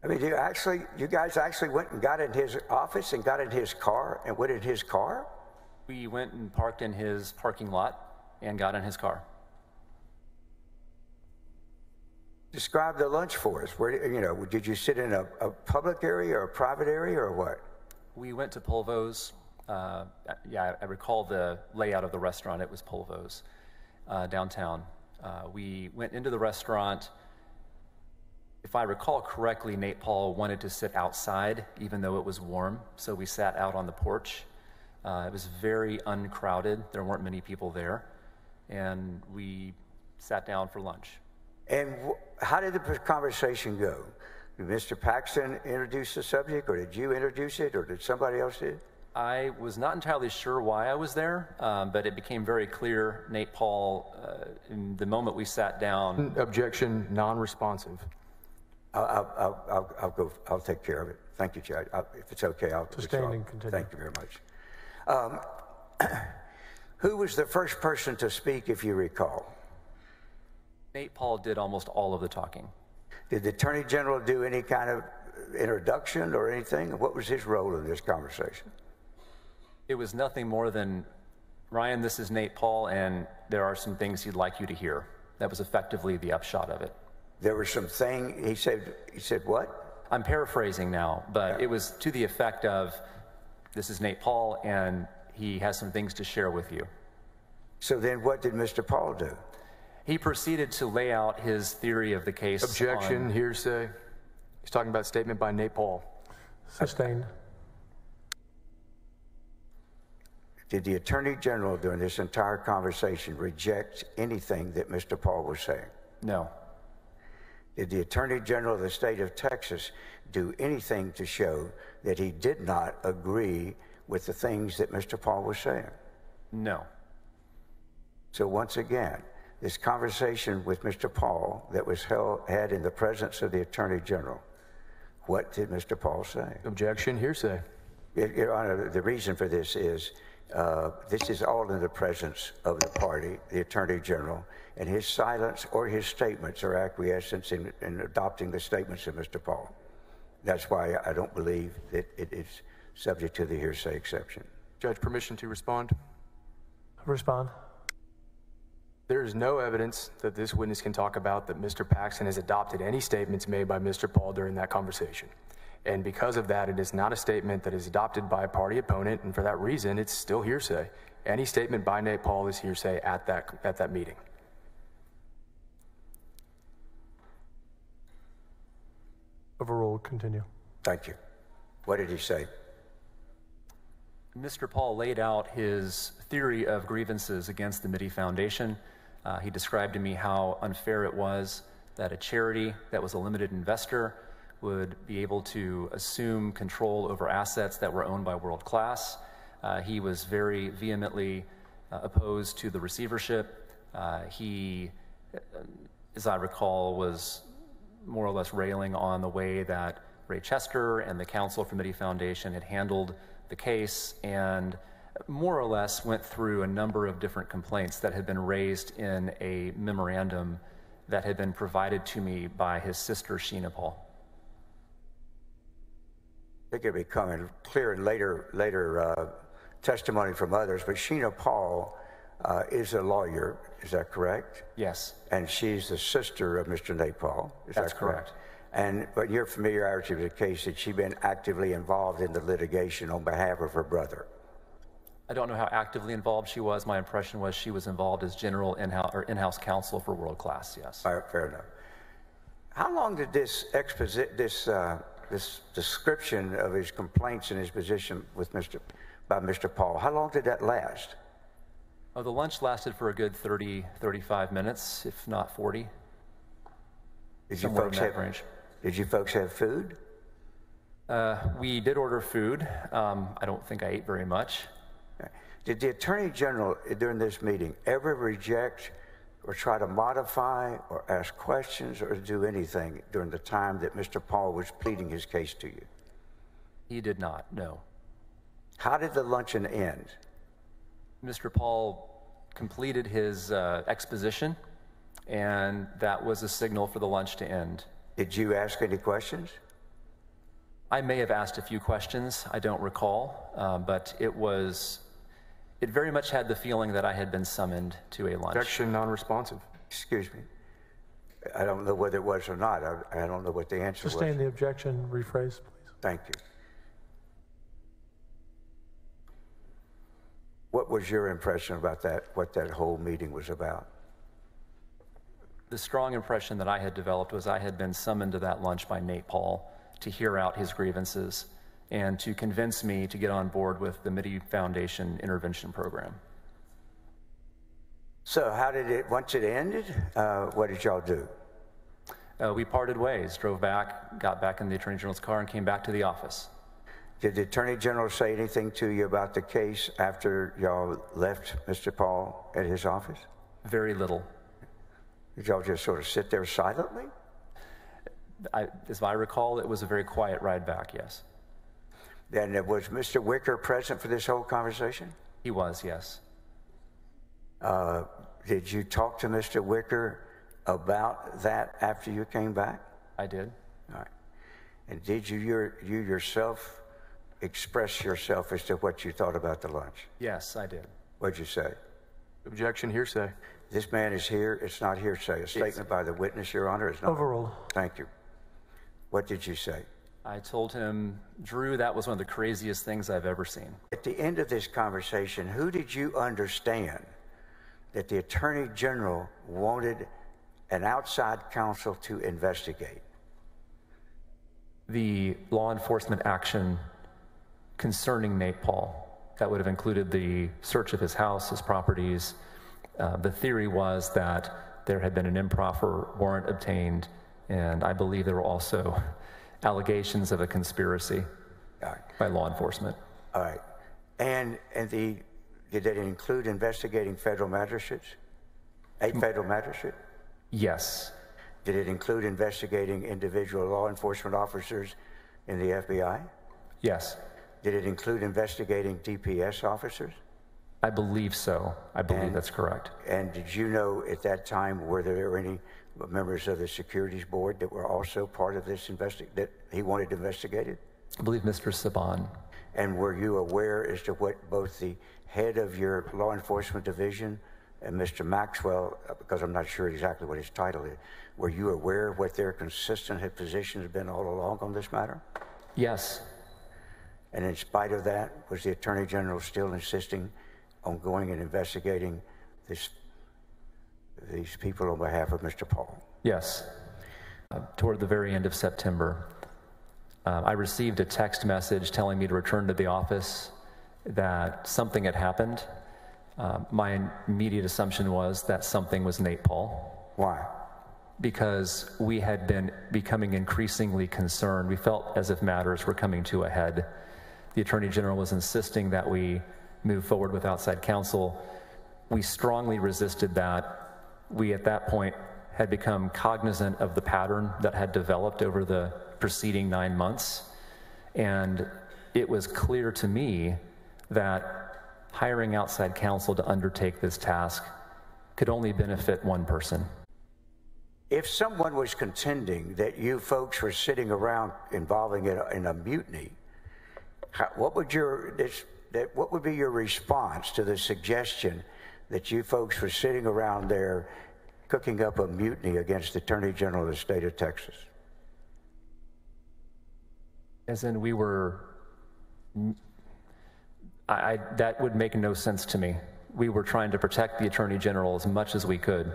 I mean, you guys actually went and got in his office and got in his car and went in his car? We went and parked in his parking lot and got in his car. Describe the lunch for us. Where, you know, did you sit in a public area or a private area or what? We went to Polvo's. Yeah, I recall the layout of the restaurant. It was Polvo's downtown. We went into the restaurant. If I recall correctly, Nate Paul wanted to sit outside, even though it was warm, so we sat out on the porch. It was very uncrowded. There weren't many people there, and we sat down for lunch. And how did the conversation go? Did Mr. Paxton introduce the subject, or did you introduce it, or did somebody else do? I was not entirely sure why I was there, but it became very clear. Nate Paul, in the moment we sat down... Objection, non-responsive. I'll take care of it. Thank you, Judge. If it's okay, I'll Sustaining, continue. Thank you very much. Who was the first person to speak, if you recall? Nate Paul did almost all of the talking. Did the Attorney General do any kind of introduction or anything? What was his role in this conversation? It was nothing more than, Ryan, this is Nate Paul, and there are some things he'd like you to hear. That was effectively the upshot of it. There was some thing, he said what? I'm paraphrasing now, but yeah. It was to the effect of, this is Nate Paul, and he has some things to share with you. So then what did Mr. Paul do? He proceeded to lay out his theory of the case. Objection, hearsay. He's talking about a statement by Nate Paul. Sustained. Did the Attorney General during this entire conversation reject anything that Mr. Paul was saying? No. Did the Attorney General of the state of Texas do anything to show that he did not agree with the things that Mr. Paul was saying? No. So once again, this conversation with Mr. Paul that was had in the presence of the Attorney General, what did Mr. Paul say? Objection, hearsay. Your Honor, the reason for this is all in the presence of the party, the Attorney General, and his silence or his statements are acquiescence in adopting the statements of Mr. Paul. That's why I don't believe that it is subject to the hearsay exception. Judge, permission to respond? Respond. There is no evidence that this witness can talk about that Mr. Paxton has adopted any statements made by Mr. Paul during that conversation. And because of that, it is not a statement that is adopted by a party opponent, and for that reason, it's still hearsay. Any statement by Nate Paul is hearsay at that meeting. Overruled. Continue. Thank you. What did he say? Mr. Paul laid out his theory of grievances against the Mitty Foundation. He described to me how unfair it was that a charity that was a limited investor would be able to assume control over assets that were owned by World Class. He was very vehemently opposed to the receivership. He, as I recall, was more or less railing on the way that Ray Chester and the counsel for Mitty Foundation had handled the case, and more or less went through a number of different complaints that had been raised in a memorandum that had been provided to me by his sister, Sheena Paul. I think it'll be coming clear in later testimony from others, but Sheena Paul is a lawyer, is that correct? Yes. And she's the sister of Mr. Nate Paul, is That's that correct? Correct. But your familiarity with the case, had she been actively involved in the litigation on behalf of her brother? I don't know how actively involved she was. My impression was she was involved as general in-house counsel for World Class, yes. All right, fair enough. How long did this description of his complaints and his position with by Mr. Paul, how long did that last? Oh, the lunch lasted for a good 30, 35 minutes, if not 40. Did you folks have food? We did order food. I don't think I ate very much. Did the Attorney General during this meeting ever reject or try to modify or ask questions or do anything during the time that Mr. Paul was pleading his case to you? He did not, no. How did the luncheon end? Mr. Paul completed his exposition, and that was a signal for the lunch to end. Did you ask any questions? I may have asked a few questions, I don't recall, but it very much had the feeling that I had been summoned to a lunch. Objection, non-responsive. Excuse me. I don't know whether it was or not. I don't know what the answer was. Sustain the objection. Rephrase, please. Thank you. What was your impression about that, what that whole meeting was about? The strong impression that I had developed was I had been summoned to that lunch by Nate Paul to hear out his grievances and to convince me to get on board with the Mitty Foundation intervention program. So how did it, once it ended, what did y'all do? We parted ways, drove back, got back in the Attorney General's car, and came back to the office. Did the Attorney General say anything to you about the case after y'all left Mr. Paul at his office? Very little. Did y'all just sort of sit there silently? As I recall, it was a very quiet ride back, yes. And was Mr. Wicker present for this whole conversation? He was, yes. Did you talk to Mr. Wicker about that after you came back? I did. All right. And did you yourself express yourself as to what you thought about the lunch? Yes, I did. What'd you say? Objection, hearsay. This man is here. It's not hearsay. A statement by the witness, Your Honor, is not. Overruled. Thank you. What did you say? I told him, Drew, that was one of the craziest things I've ever seen. At the end of this conversation, who did you understand that the Attorney General wanted an outside counsel to investigate? The law enforcement action concerning Nate Paul. That would have included the search of his house, his properties. The theory was that there had been an improper warrant obtained, and I believe there were also allegations of a conspiracy by law enforcement. All right. And did that include investigating federal magistrates? A federal magistrate? Yes. Did it include investigating individual law enforcement officers in the FBI? Yes. Did it include investigating DPS officers? I believe so. I believe that's correct. And did you know at that time, were there any members of the Securities Board that were also part of this that he wanted investigated? I believe Mr. Saban. And were you aware as to what both the head of your law enforcement division and Mr. Maxwell, because I'm not sure exactly what his title is, were you aware of what their consistent position had been all along on this matter? Yes. And in spite of that, was the Attorney General still insisting on going and investigating these people on behalf of Mr. Paul? Yes. Toward the very end of September, I received a text message telling me to return to the office, that something had happened. My immediate assumption was that something was Nate Paul. Why? Because we had been becoming increasingly concerned. We felt as if matters were coming to a head. The Attorney General was insisting that we move forward with outside counsel. We strongly resisted that. We, at that point, had become cognizant of the pattern that had developed over the preceding 9 months. And it was clear to me that hiring outside counsel to undertake this task could only benefit one person. If someone was contending that you folks were sitting around involving it in a mutiny, what would be your response to the suggestion that you folks were sitting around there cooking up a mutiny against the Attorney General of the state of Texas? As in, we were, that would make no sense to me. We were trying to protect the Attorney General as much as we could.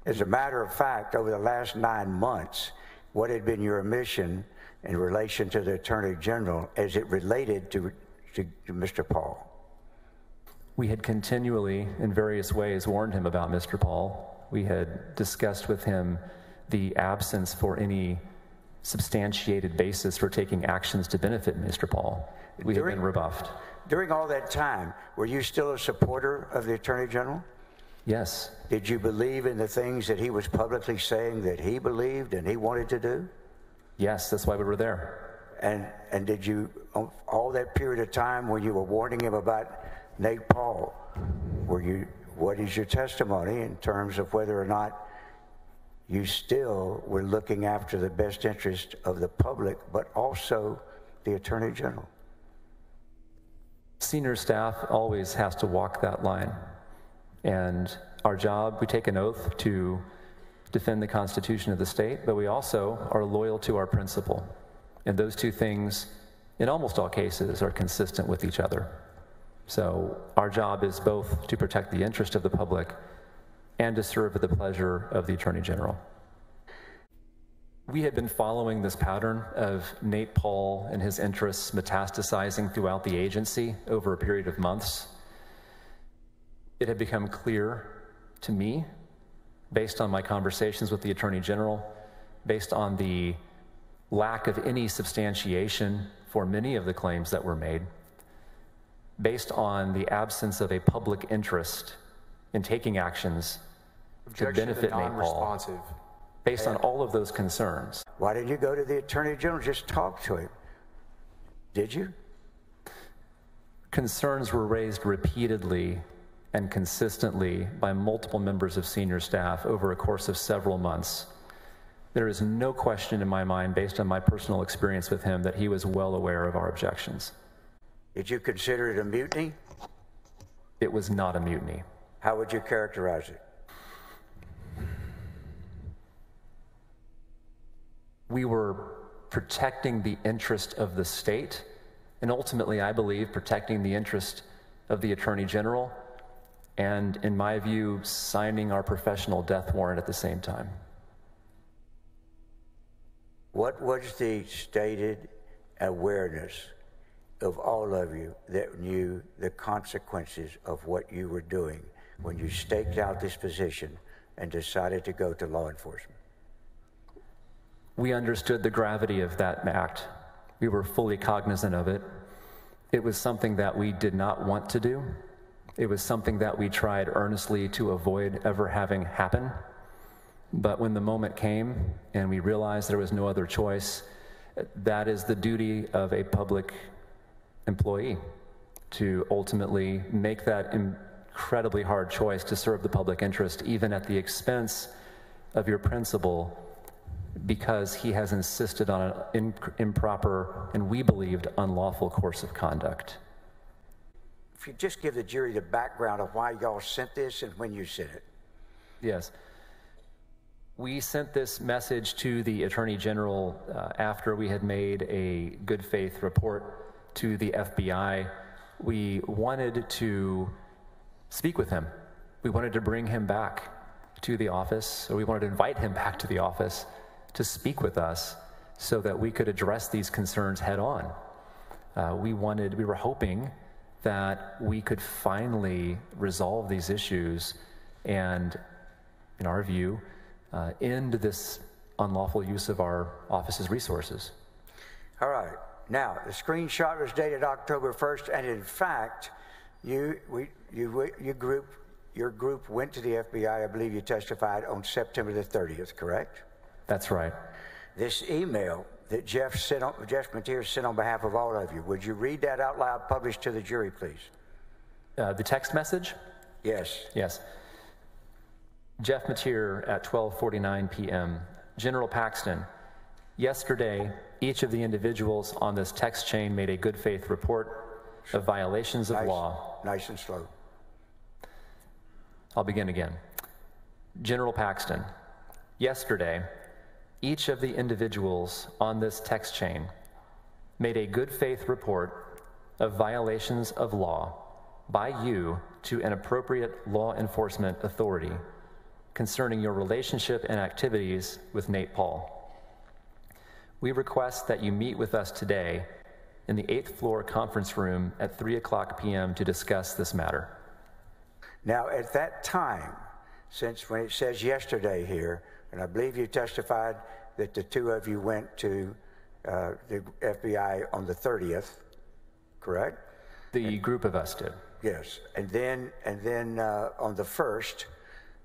As a matter of fact, over the last 9 months, what had been your mission in relation to the Attorney General as it related to Mr. Paul? We had continually, in various ways, warned him about Mr. Paul. We had discussed with him the absence for any substantiated basis for taking actions to benefit Mr. Paul. We had been rebuffed. During all that time, were you still a supporter of the Attorney General? Yes. Did you believe in the things that he was publicly saying that he believed and he wanted to do? Yes, that's why we were there. And did you, all that period of time when you were warning him about Nate Paul, what is your testimony in terms of whether or not you still were looking after the best interest of the public, but also the Attorney General. Senior staff always has to walk that line. And our job, we take an oath to defend the Constitution of the state, but we also are loyal to our principle. And those two things, in almost all cases, are consistent with each other. So our job is both to protect the interest of the public and to serve at the pleasure of the Attorney General. We had been following this pattern of Nate Paul and his interests metastasizing throughout the agency over a period of months. It had become clear to me, based on my conversations with the Attorney General, based on the lack of any substantiation for many of the claims that were made, based on the absence of a public interest in taking actions to benefit Nate Paul, based on all of those concerns. Why didn't you go to the Attorney General, just talk to him? Did you? Concerns were raised repeatedly and consistently by multiple members of senior staff over a course of several months. There is no question in my mind, based on my personal experience with him, that he was well aware of our objections. Did you consider it a mutiny? It was not a mutiny. How would you characterize it? We were protecting the interest of the state, and ultimately, I believe, protecting the interest of the Attorney General, and in my view, signing our professional death warrant at the same time. What was the stated awareness of all of you that knew the consequences of what you were doing when you staked out this position and decided to go to law enforcement? We understood the gravity of that act. We were fully cognizant of it. It was something that we did not want to do. It was something that we tried earnestly to avoid ever having happen. But when the moment came and we realized there was no other choice, that is the duty of a public employee, to ultimately make that incredibly hard choice to serve the public interest, even at the expense of your principal, because he has insisted on an improper and, we believed, unlawful course of conduct. If you just give the jury the background of why y'all sent this and when you sent it. Yes. We sent this message to the Attorney General after we had made a good faith report to the FBI. We wanted to speak with him. We wanted to bring him back to the office, or we wanted to invite him back to the office to speak with us so that we could address these concerns head on. We were hoping that we could finally resolve these issues and, in our view, end this unlawful use of our office's resources. All right. Now, the screenshot was dated October 1st, and in fact, your group went to the FBI, I believe you testified, on September the 30th, correct? That's right. This email that Jeff Mateer sent on behalf of all of you, would you read that out loud, published to the jury, please? The text message? Yes. Yes. Jeff Mateer at 12:49 p.m. General Paxton, yesterday, each of the individuals on this text chain made a good faith report of violations of law. Nice and slow. I'll begin again. General Paxton, yesterday, each of the individuals on this text chain made a good faith report of violations of law by you to an appropriate law enforcement authority concerning your relationship and activities with Nate Paul. We request that you meet with us today in the 8th floor conference room at 3:00 p.m. to discuss this matter. Now, at that time, since when it says yesterday here, and I believe you testified that the two of you went to the FBI on the 30th, correct? The group of us did. Yes, and then on the 1st,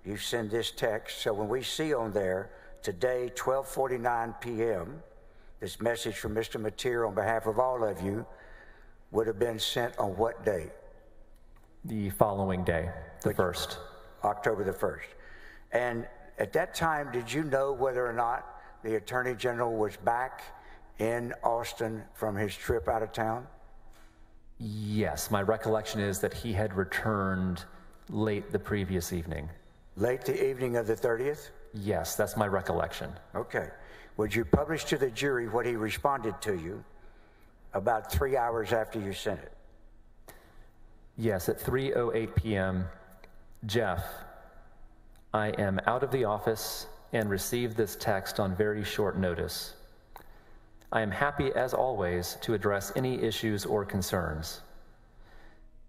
you send this text. So when we see on there today, 12:49 p.m., this message from Mr. Mateer on behalf of all of you would have been sent on what day? The following day, the 1st. October the 1st. And At that time, did you know whether or not the Attorney General was back in Austin from his trip out of town? Yes, my recollection is that he had returned late the previous evening. Late the evening of the 30th? Yes, that's my recollection. Okay. Would you publish to the jury what he responded to you about 3 hours after you sent it? Yes, at 3:08 p.m., Jeff, I am out of the office and received this text on very short notice. I am happy, as always, to address any issues or concerns.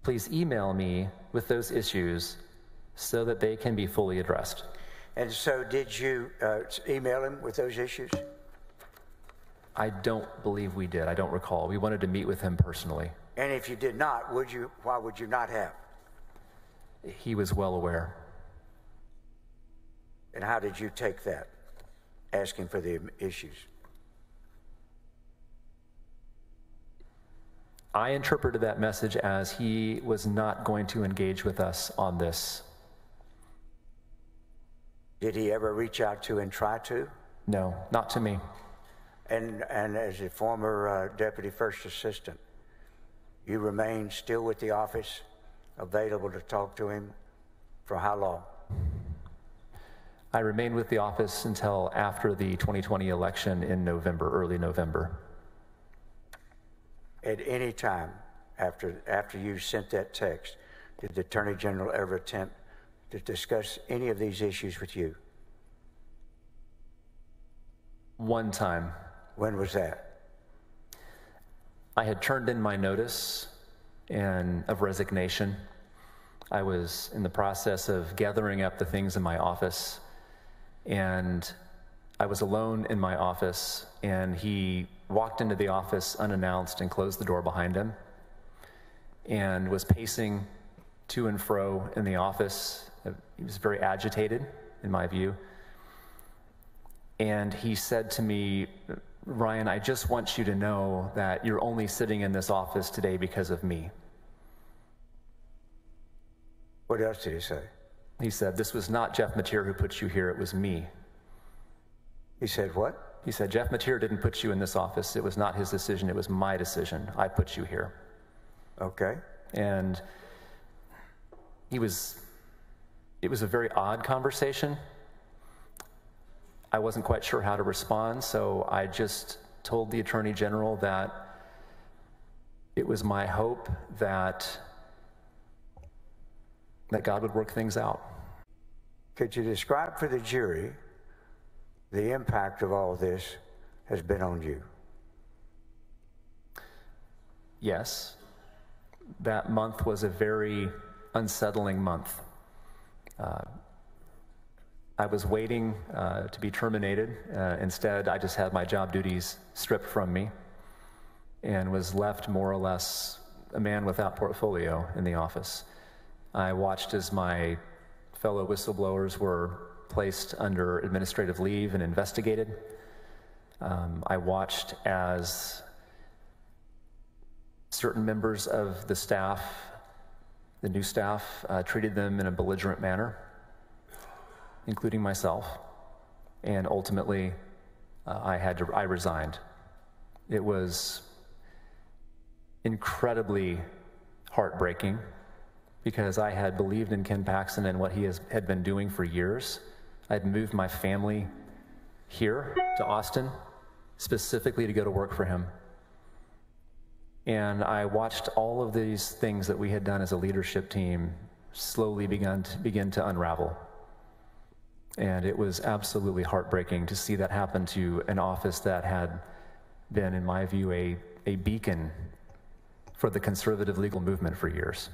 Please email me with those issues so that they can be fully addressed. And so did you email him with those issues? I don't believe we did. I don't recall. We wanted to meet with him personally. And if you did not, why would you not have? He was well aware. And how did you take that, asking for the issues? I interpreted that message as he was not going to engage with us on this. Did he ever reach out to and try to? No, not to me. And as a former deputy first assistant, you remain still with the office, available to talk to him for how long? I remained with the office until after the 2020 election in November, early November. At any time after you sent that text, did the Attorney General ever attempt to discuss any of these issues with you? One time. When was that? I had turned in my notice of resignation. I was in the process of gathering up the things in my office, and I was alone in my office, and he walked into the office unannounced and closed the door behind him and was pacing to and fro in the office. He was very agitated, in my view. And he said to me, "Ryan, I just want you to know that you're only sitting in this office today because of me." What else did he say? He said, "This was not Jeff Mateer who put you here, it was me." He said what? He said, "Jeff Mateer didn't put you in this office. It was not his decision, it was my decision. I put you here." Okay. And it was a very odd conversation. I wasn't quite sure how to respond, so I just told the Attorney General that it was my hope that God would work things out. Could you describe for the jury the impact of all this has been on you? Yes. That month was a very unsettling month. I was waiting to be terminated. Instead, I just had my job duties stripped from me and was left more or less a man without portfolio in the office. I watched as my fellow whistleblowers were placed under administrative leave and investigated. I watched as certain members of the staff, the new staff, treated them in a belligerent manner, including myself. And ultimately, I resigned. It was incredibly heartbreaking because I had believed in Ken Paxton and what he had been doing for years. I had moved my family here to Austin specifically to go to work for him. And I watched all of these things that we had done as a leadership team slowly begin to unravel. And it was absolutely heartbreaking to see that happen to an office that had been, in my view, a beacon for the conservative legal movement for years.